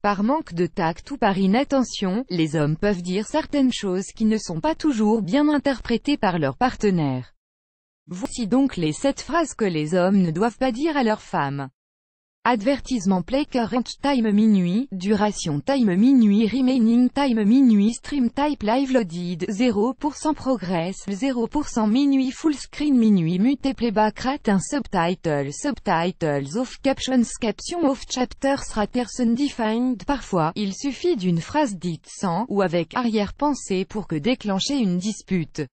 Par manque de tact ou par inattention, les hommes peuvent dire certaines choses qui ne sont pas toujours bien interprétées par leur partenaire. Voici donc les 7 phrases que les hommes ne doivent pas dire à leurs femmes. Avertissement play current time minuit, duration time minuit, remaining time minuit, stream type live loaded, 0% progress, 0% minuit, full screen minuit, mute playback rate, un subtitles off, captions off, chapters raters undefined. Parfois, il suffit d'une phrase dite sans ou avec arrière-pensée pour que déclencher une dispute.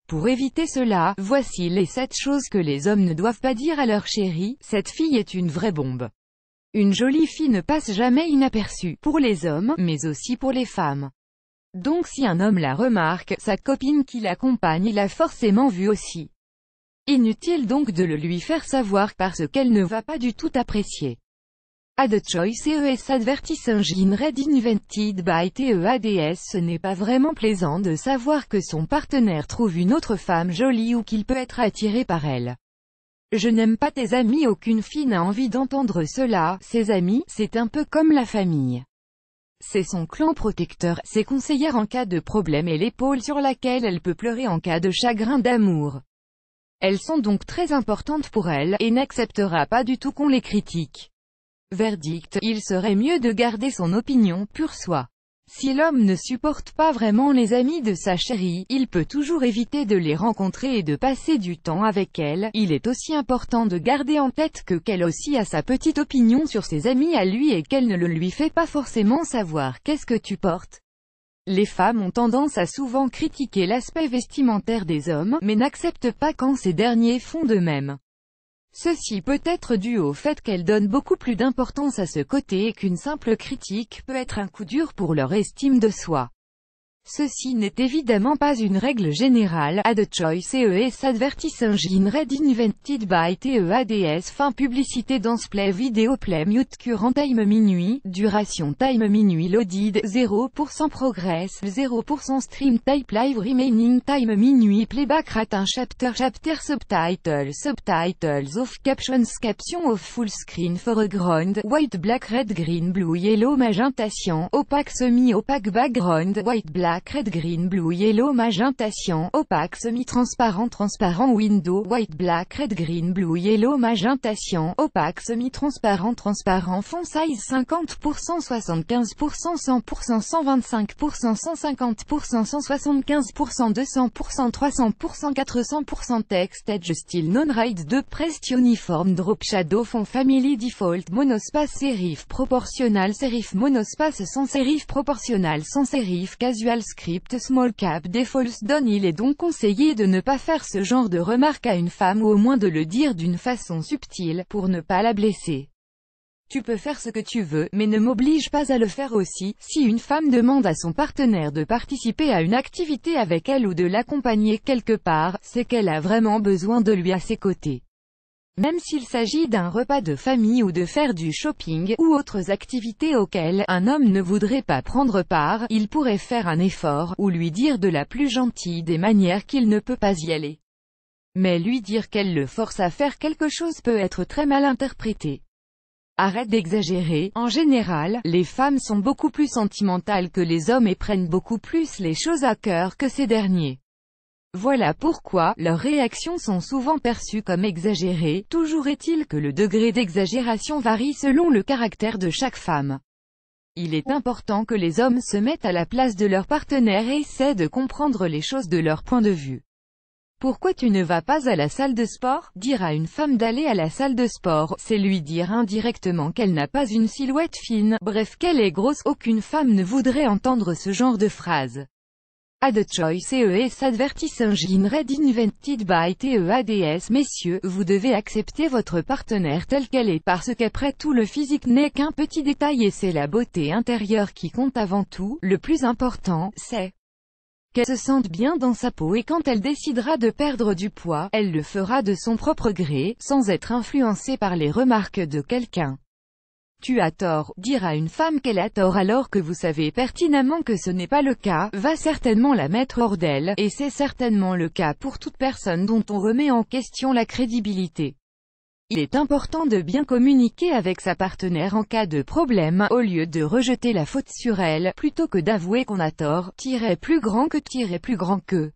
Pour éviter cela, voici les 7 choses que les hommes ne doivent pas dire à leur chérie. Cette fille est une vraie bombe. Une jolie fille ne passe jamais inaperçue, pour les hommes, mais aussi pour les femmes. Donc si un homme la remarque, sa copine qui l'accompagne l'a forcément vue aussi. Inutile donc de le lui faire savoir parce qu'elle ne va pas du tout apprécier. Ad choice ES advertise engine read invented by TEADS. Ce n'est pas vraiment plaisant de savoir que son partenaire trouve une autre femme jolie ou qu'il peut être attiré par elle. Je n'aime pas tes amis. Aucune fille n'a envie d'entendre cela. Ses amis, c'est un peu comme la famille. C'est son clan protecteur, ses conseillères en cas de problème et l'épaule sur laquelle elle peut pleurer en cas de chagrin d'amour. Elles sont donc très importantes pour elle, et n'acceptera pas du tout qu'on les critique. Verdict, il serait mieux de garder son opinion pure soi. Si l'homme ne supporte pas vraiment les amis de sa chérie, il peut toujours éviter de les rencontrer et de passer du temps avec elles. Il est aussi important de garder en tête que qu'elle aussi a sa petite opinion sur ses amis à lui et qu'elle ne le lui fait pas forcément savoir. Qu'est-ce que tu portes? Les femmes ont tendance à souvent critiquer l'aspect vestimentaire des hommes, mais n'acceptent pas quand ces derniers font de même. Ceci peut être dû au fait qu'elles donnent beaucoup plus d'importance à ce côté et qu'une simple critique peut être un coup dur pour leur estime de soi. Ceci n'est évidemment pas une règle générale. Ad choice ES advertise engine read invented by TEADS. Fin publicité dance play vidéo play mute current time minuit, duration time minuit loaded, 0% progress, 0% stream type live remaining time minuit playback rate, un chapter subtitles off, captions off, full screen foreground, white black red green blue yellow magenta cyan, opaque semi-opaque background, white black red green blue yellow magenta cyan, opaque semi-transparent transparent window, white black red green blue yellow magenta cyan, opaque semi-transparent transparent font size 50%, 75%, 100%, 125%, 150%, 175%, 200%, 300%, 400%. Text edge style non-ride de pressed uniform drop shadow font family default monospace serif proportional serif monospace sans serif proportional sans serif casual script small cap default done. Il est donc conseillé de ne pas faire ce genre de remarque à une femme ou au moins de le dire d'une façon subtile, pour ne pas la blesser. Tu peux faire ce que tu veux, mais ne m'oblige pas à le faire aussi. Si une femme demande à son partenaire de participer à une activité avec elle ou de l'accompagner quelque part, c'est qu'elle a vraiment besoin de lui à ses côtés. Même s'il s'agit d'un repas de famille ou de faire du shopping, ou autres activités auxquelles un homme ne voudrait pas prendre part, il pourrait faire un effort, ou lui dire de la plus gentille des manières qu'il ne peut pas y aller. Mais lui dire qu'elle le force à faire quelque chose peut être très mal interprété. Arrête d'exagérer. En général, les femmes sont beaucoup plus sentimentales que les hommes et prennent beaucoup plus les choses à cœur que ces derniers. Voilà pourquoi, leurs réactions sont souvent perçues comme exagérées. Toujours est-il que le degré d'exagération varie selon le caractère de chaque femme. Il est important que les hommes se mettent à la place de leur partenaire et essaient de comprendre les choses de leur point de vue. Pourquoi tu ne vas pas à la salle de sport? Dire à une femme d'aller à la salle de sport, c'est lui dire indirectement qu'elle n'a pas une silhouette fine, bref qu'elle est grosse. Aucune femme ne voudrait entendre ce genre de phrase. Ad choice ES advertise engine read invented by TEADS. Messieurs, vous devez accepter votre partenaire telle qu'elle est parce qu'après tout le physique n'est qu'un petit détail et c'est la beauté intérieure qui compte avant tout. Le plus important, c'est qu'elle se sente bien dans sa peau et quand elle décidera de perdre du poids, elle le fera de son propre gré, sans être influencée par les remarques de quelqu'un. Tu as tort. Dire à une femme qu'elle a tort alors que vous savez pertinemment que ce n'est pas le cas, va certainement la mettre hors d'elle, et c'est certainement le cas pour toute personne dont on remet en question la crédibilité. Il est important de bien communiquer avec sa partenaire en cas de problème, au lieu de rejeter la faute sur elle, plutôt que d'avouer qu'on a tort, plus grand que plus grand que.